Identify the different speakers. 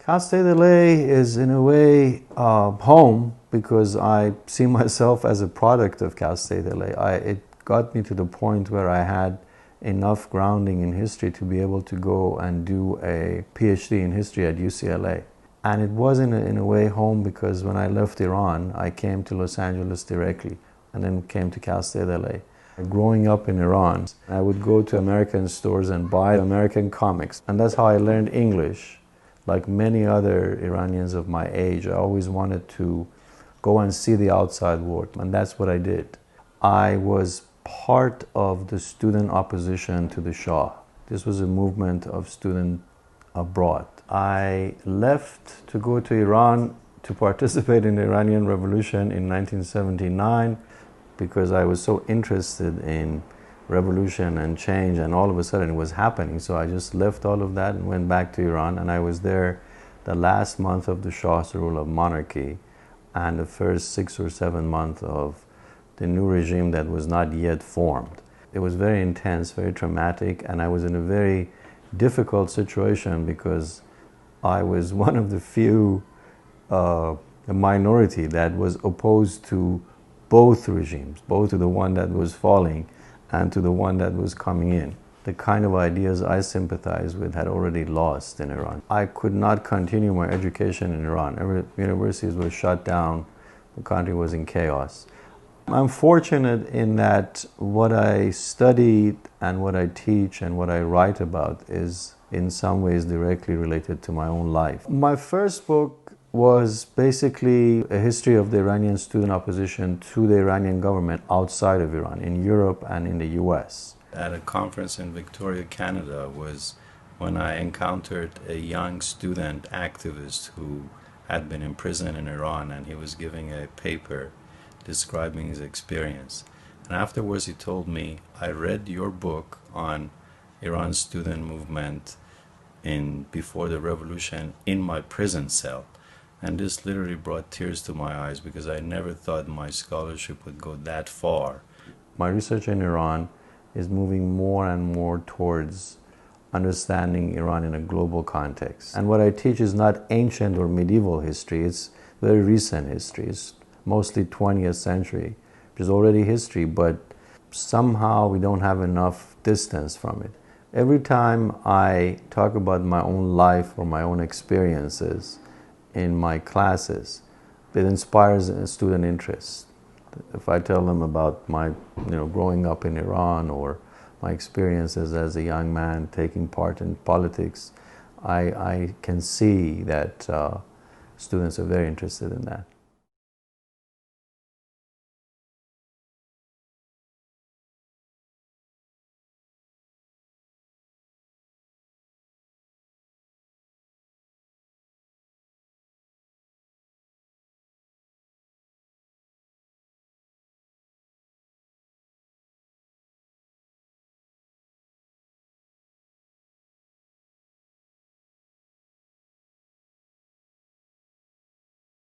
Speaker 1: Castell is in a way home because I see myself as a product of Castell. It got me to the point where I had enough grounding in history to be able to go and do a PhD in history at UCLA. And it was in a way home because when I left Iran, I came to Los Angeles directly and then came to Castell. Growing up in Iran, I would go to American stores and buy American comics. And that's how I learned English. Like many other Iranians of my age, I always wanted to go and see the outside world, and that's what I did. I was part of the student opposition to the Shah. This was a movement of students abroad. I left to go to Iran to participate in the Iranian Revolution in 1979 because I was so interested in revolution and change, and all of a sudden it was happening. So I just left all of that and went back to Iran, and I was there the last month of the Shah's rule of monarchy and the first 6 or 7 months of the new regime that was not yet formed. It was very intense, very traumatic, and I was in a very difficult situation because I was one of the few a minority that was opposed to both regimes, both to the one that was falling and to the one that was coming in. The kind of ideas I sympathized with had already lost in Iran. I could not continue my education in Iran. Every universities were shut down. The country was in chaos. I'm fortunate in that what I studied and what I teach and what I write about is in some ways directly related to my own life. My first book was basically a history of the Iranian student opposition to the Iranian government outside of Iran, in Europe and in the US.
Speaker 2: At a conference in Victoria, Canada was when I encountered a young student activist who had been imprisoned in Iran, and he was giving a paper describing his experience. And afterwards he told me, I read your book on Iran's student movement before the revolution in my prison cell. And this literally brought tears to my eyes because I never thought my scholarship would go that far.
Speaker 1: My research in Iran is moving more and more towards understanding Iran in a global context. And what I teach is not ancient or medieval history, it's very recent history. It's mostly 20th century, which is already history, but somehow we don't have enough distance from it. Every time I talk about my own life or my own experiences in my classes, it inspires a student interest. If I tell them about my growing up in Iran or my experiences as a young man taking part in politics, I can see that students are very interested in that.